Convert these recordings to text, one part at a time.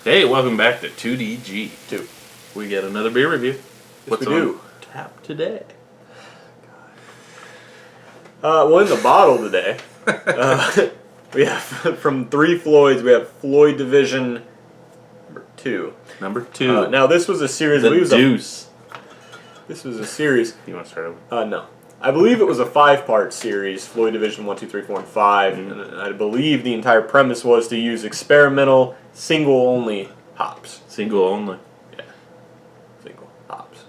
Hey, welcome back to 2DG. Two. We got another beer review. What's we do. on tap today? Well, in the bottle today, we have from Three Floyds. We have Floy Division II. Number 2. Now this was a series. The Deuce. This was a series. You want to start over? No. I believe it was a 5-part series, Floy Division 1, 2, 3, 4, and 5. Mm-hmm. And I believe the entire premise was to use experimental, single-only hops. Single only. Yeah. Single hops.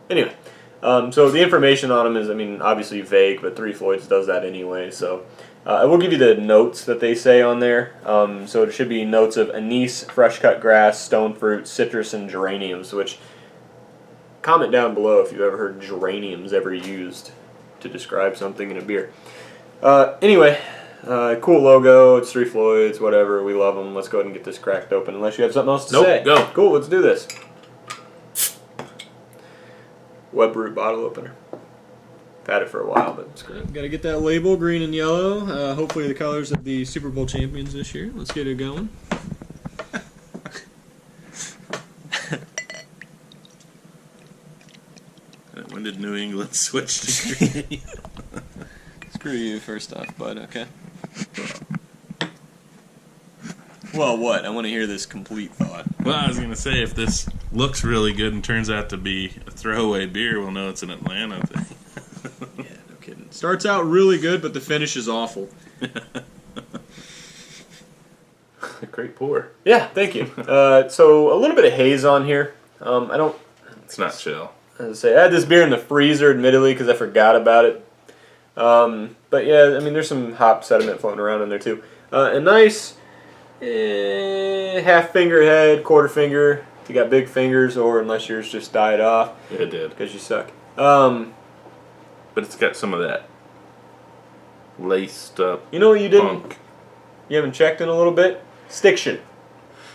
Anyway, so the information on them is, obviously vague, but Three Floyds does that anyway. So I will give you the notes that they say on there. So it should be notes of anise, fresh-cut grass, stone fruit, citrus, and geraniums, which... Comment down below if you've ever heard geraniums ever used to describe something in a beer. Anyway, cool logo. It's Three Floyds, whatever. We love them. Let's go ahead and get this cracked open unless you have something else to say. Go. Cool, let's do this. Web root bottle opener. I've had it for a while, but it's great. Got to get that label, green and yellow. Hopefully the colors of the Super Bowl champions this year. Let's get it going. When did New England switch to green? Screw you, first off, bud, okay? Well, what? I want to hear this complete thought. Well, I was going to say, if this looks really good and turns out to be a throwaway beer, we'll know it's an Atlanta thing. Yeah, no kidding. Starts out really good, but the finish is awful. Great pour. Yeah, thank you. So, a little bit of haze on here. It's not chill. As I say, I had this beer in the freezer, admittedly, because I forgot about it. But yeah, there's some hop sediment floating around in there too. A nice half finger head, quarter finger. If you got big fingers, or unless yours just died off. Yeah, it did. Because you suck. But it's got some of that laced up. You know what you didn't? Funk. You haven't checked in a little bit? Stiction.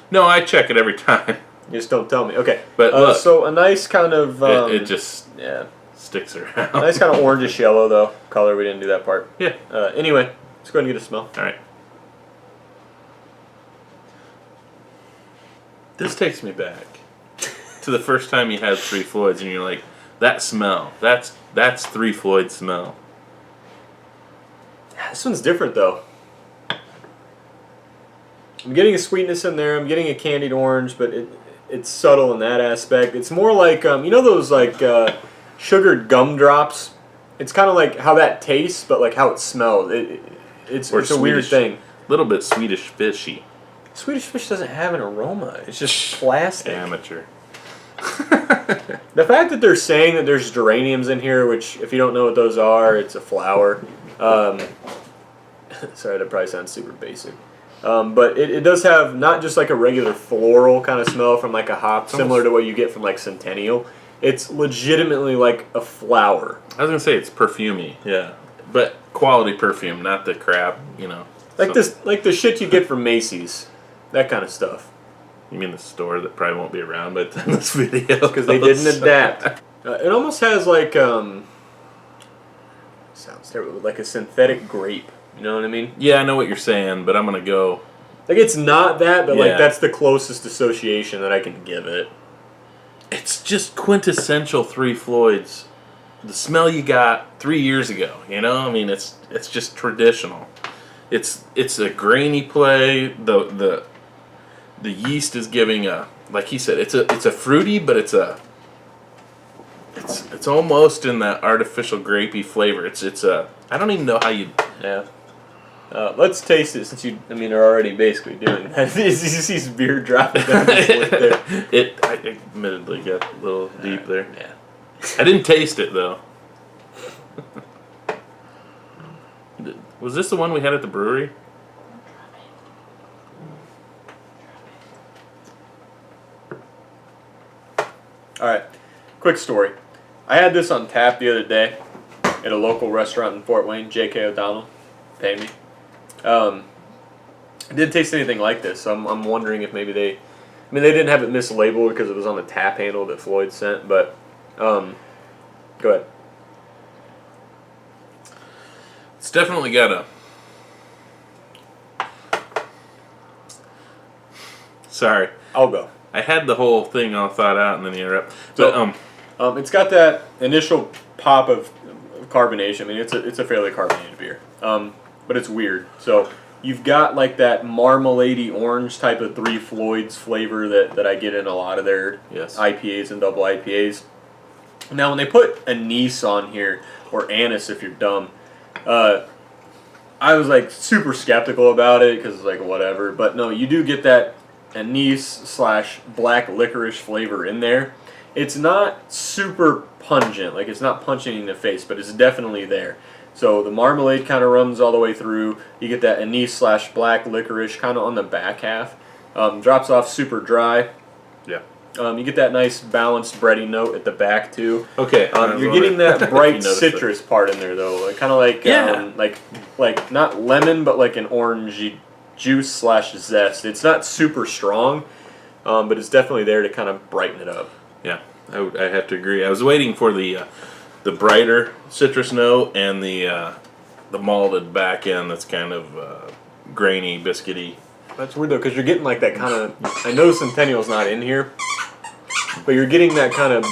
No, I check it every time. You just don't tell me. Okay. But look, so a nice kind of it just yeah sticks around. nice kind of orangish yellow though color. We didn't do that part. Yeah. Anyway, let's go ahead and get a smell. All right. This takes me back to the first time you had Three Floyds, and you're like, that smell. That's Three Floyd smell. This one's different though. I'm getting a sweetness in there. I'm getting a candied orange, but it's subtle in that aspect. It's more like, you know those like sugared gumdrops? It's kind of like how that tastes, but like how it smells. It's a weird thing. A little bit Swedish fishy. Swedish fish doesn't have an aroma. It's just plastic. Amateur. The fact that they're saying that there's geraniums in here, which if you don't know what those are, it's a flower. Sorry, that probably sounds super basic. But it does have not just like a regular floral kind of smell from like a hop, similar to what you get from like Centennial. It's legitimately like a flower. I was going to say it's perfumey, yeah. But quality perfume, not the crap, Like the shit you get from Macy's. That kind of stuff. You mean the store that probably won't be around by the time this video because they didn't adapt. It almost has like, sounds terrible, like a synthetic grape. You know what I mean? Yeah, I know what you're saying, but I'm going to go... Like, it's not that, but, yeah. like, that's the closest association that I can give it. It's just quintessential Three Floyds. The smell you got 3 years ago, It's just traditional. It's a grainy play. The yeast is giving a... Like he said, it's a fruity, but it's almost in that artificial grapey flavor. It's a... I don't even know how you... Yeah. Let's taste it since are already basically doing that. You see his beer dropping down his lip there. I admittedly got a little deep there. Yeah. I didn't taste it though. Was this the one we had at the brewery? Alright, quick story. I had this on tap the other day at a local restaurant in Fort Wayne, J.K. O'Donnell. Pay me. It didn't taste anything like this, so I'm wondering if maybe they didn't have it mislabeled because it was on the tap handle that Floyd sent, but go ahead. It's definitely got a... Sorry. I'll go. I had the whole thing all thought out, and then you interrupt. So, it's got that initial pop of carbonation. I mean, it's a fairly carbonated beer, but it's weird. So you've got like that marmalade-y orange type of Three Floyds flavor that I get in a lot of their IPAs and double IPAs. Now, when they put anise on here, or anise if you're dumb, I was like super skeptical about it because like whatever. But no, you do get that anise/black licorice flavor in there. It's not super pungent, like it's not punching in the face, but it's definitely there. So the marmalade kind of runs all the way through. You get that anise/black licorice kind of on the back half. Drops off super dry. Yeah. You get that nice balanced bready note at the back too. Okay. You're getting that bright citrus part in there though, like, kind of like like not lemon, but like an orangey juice/zest. It's not super strong, but it's definitely there to kind of brighten it up. Yeah, I have to agree. I was waiting for the brighter citrus note and the malted back end that's kind of grainy, biscuity. That's weird though, because you're getting like that kind of. I know Centennial's not in here, but you're getting that kind of.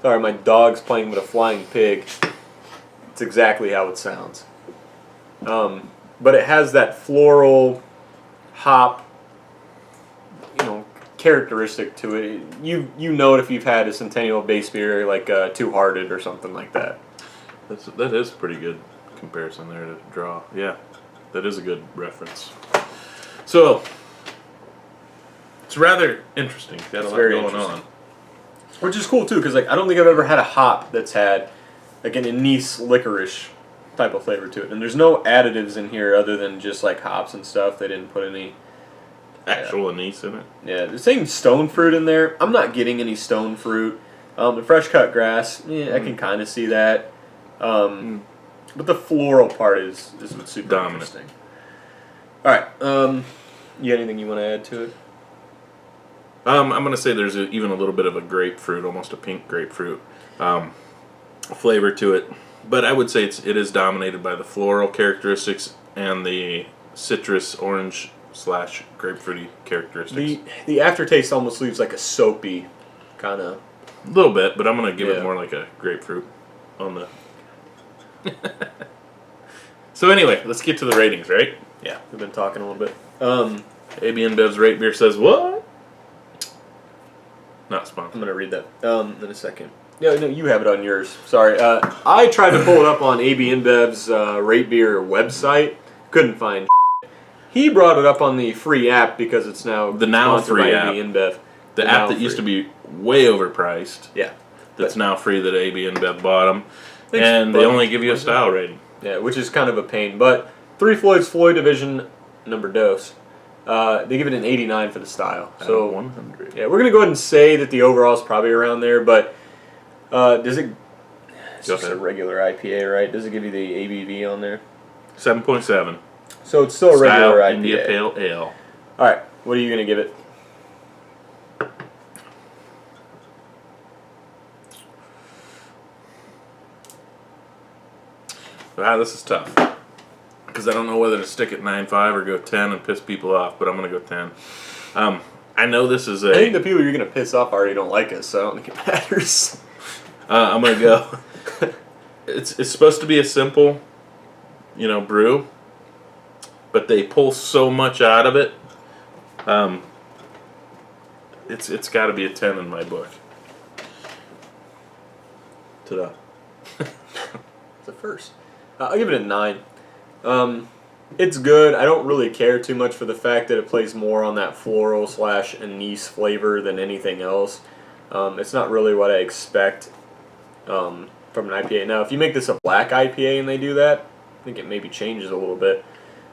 Sorry, my dog's playing with a flying pig. It's exactly how it sounds. But it has that floral hop, characteristic to it. You know it if you've had a Centennial base beer like Two Hearted or something like that. That is a pretty good comparison there to draw. Yeah, that is a good reference. So it's rather interesting. Got a lot going on, which is cool too, because like I don't think I've ever had a hop that's had like an anise licorice type of flavor to it, and there's no additives in here other than just like hops and stuff. They didn't put any actual anise in it. Yeah, the same stone fruit in there. I'm not getting any stone fruit. The fresh cut grass, I can kind of see that. But the floral part is what's super dominant. Interesting. All right, you got anything you want to add to it? I'm going to say there's even a little bit of a grapefruit, almost a pink grapefruit flavor to it. But I would say it is dominated by the floral characteristics and the citrus orange / grapefruity characteristics. The aftertaste almost leaves like a soapy kind of. A little bit, but I'm going to give it more like a grapefruit on the. So anyway, let's get to the ratings, right? Yeah, we've been talking a little bit. AB InBev's Rate Beer says what? Not sponsored. I'm going to read that in a second. Yeah, no, you have it on yours. Sorry. I tried to pull it up on AB InBev's Rate Beer website. Couldn't find it. He brought it up on the free app because it's now free app. AB InBev. The app that used to be way overpriced. Yeah. That's now free that AB InBev bought them. And they only give you a style rating. Yeah, which is kind of a pain. But Three Floyds Floy Division number dose. They give it an 89 for the style. So 100. Yeah, we're going to go ahead and say that the overall is probably around there, but does it... It's just a regular IPA, right? Does it give you the ABV on there? 7.7. So it's still a regular IPA. India Pale Ale. All right, what are you going to give it? Wow, this is tough. Because I don't know whether to stick at 9.5 or go 10 and piss people off, but I'm going to go 10. I know this is I think the people you're going to piss off already don't like us, so I don't think it matters. I'm going to go... It's supposed to be a simple, brew, but they pull so much out of it. It's got to be a 10 in my book. Ta-da. It's a first. I'll give it a 9. It's good. I don't really care too much for the fact that it plays more on that floral / anise flavor than anything else. It's not really what I expect from an IPA. Now, if you make this a black IPA and they do that, I think it maybe changes a little bit.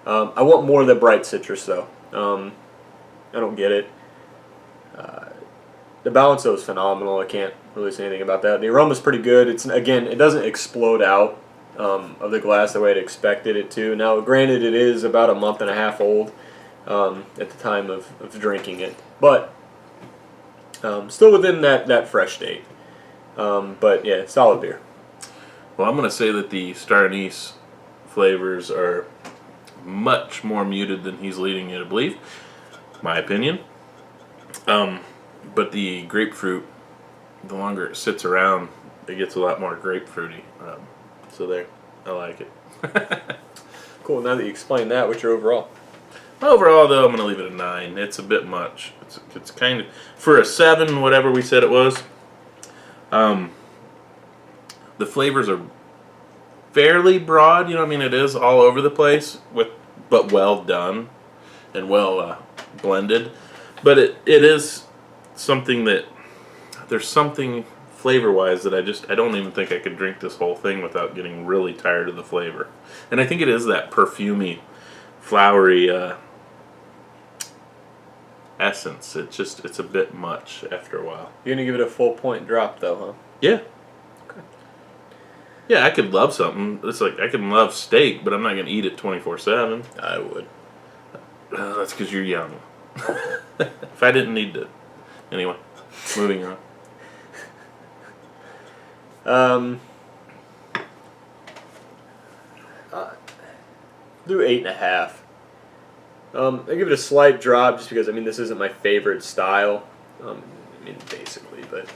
I want more of the bright citrus, though. I don't get it. The balance, though, is phenomenal. I can't really say anything about that. The aroma's pretty good. It doesn't explode out of the glass the way I'd expected it to. Now, granted, it is about a month and a half old at the time of drinking it, but still within that fresh date. But yeah, solid beer. Well, I'm going to say that the star anise flavors are much more muted than he's leading you to believe. My opinion. But the grapefruit, the longer it sits around, it gets a lot more grapefruity. So there, I like it. Cool. Now that you explained that, what's your overall? Overall, though, I'm gonna leave it a 9. It's a bit much. It's kind of for a 7, whatever we said it was. The flavors are fairly broad. You know, what I mean, it is all over the place but well done and well blended. But it is something that there's something flavor-wise that I don't even think I could drink this whole thing without getting really tired of the flavor. And I think it is that perfumey, flowery essence. It's a bit much after a while. You're gonna give it a full point drop, though, huh? Yeah. Okay. Yeah, I could love something. It's like I can love steak, but I'm not gonna eat it 24/7. I would. That's because you're young. If I didn't need to. Anyway, moving on. Do 8.5. I give it a slight drop just because, I mean, this isn't my favorite style. I mean, basically, but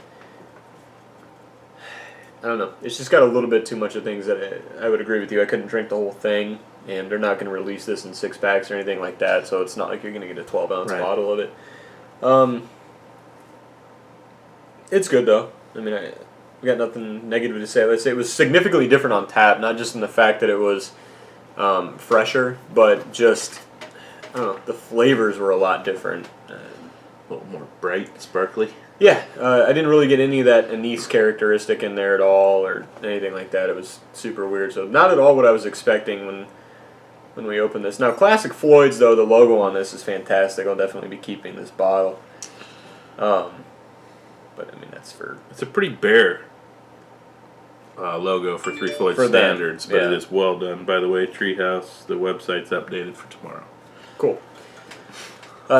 I don't know. It's just got a little bit too much of things that I would agree with you. I couldn't drink the whole thing, and they're not going to release this in 6-packs or anything like that, so it's not like you're going to get a 12-ounce bottle of it. It's good, though. I mean, I got nothing negative to say. Let's say it was significantly different on tap, not just in the fact that it was fresher, but just, I don't know, the flavors were a lot different. A little more bright, sparkly. Yeah, I didn't really get any of that anise characteristic in there at all or anything like that. It was super weird. So not at all what I was expecting when we opened this. Now, Classic Floyd's, though, the logo on this is fantastic. I'll definitely be keeping this bottle. But, I mean, that's for... It's a pretty bare logo for Three Floyd standards, but it is well done. By the way, Treehouse, the website's updated for tomorrow. Cool.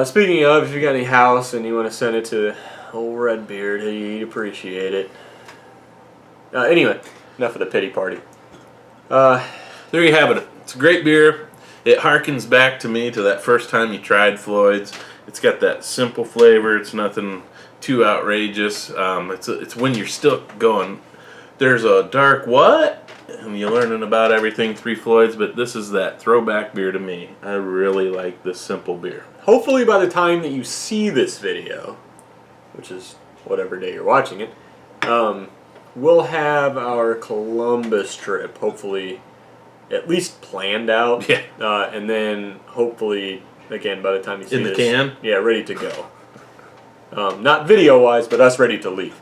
Speaking of, if you got any house and you want to send it to old Redbeard, he'd appreciate it. Anyway, enough of the pity party. There you have it. It's a great beer. It harkens back to me to that first time you tried Floyd's. It's got that simple flavor. It's nothing too outrageous. It's when you're still going, there's a dark what? And you're learning about everything Three Floyds, but this is that throwback beer to me. I really like this simple beer. Hopefully by the time that you see this video, which is whatever day you're watching it, we'll have our Columbus trip hopefully at least planned out. Yeah. And then hopefully, again, by the time you see this, can? Yeah, ready to go. Not video-wise, but us ready to leave.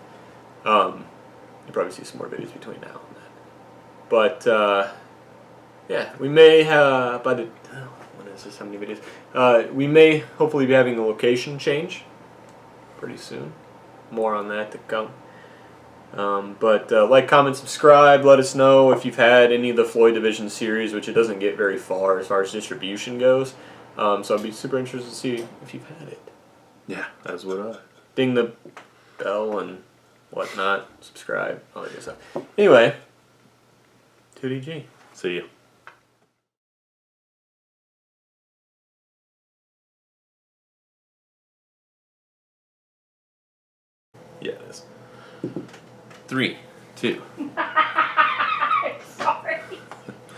You'll probably see some more videos between now and then. But, yeah, we may have, by the, what is this, how many videos? We may hopefully be having a location change pretty soon. More on that to come. But like, comment, subscribe. Let us know if you've had any of the Floy Division series, which it doesn't get very far as distribution goes. So I'd be super interested to see if you've had it. Yeah, as would I. Ding the bell and whatnot. Subscribe. All that good stuff. Anyway, 2DG. See you. Yeah, it is. 3, 2. Sorry.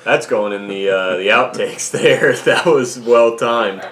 That's going in the outtakes there. That was well timed.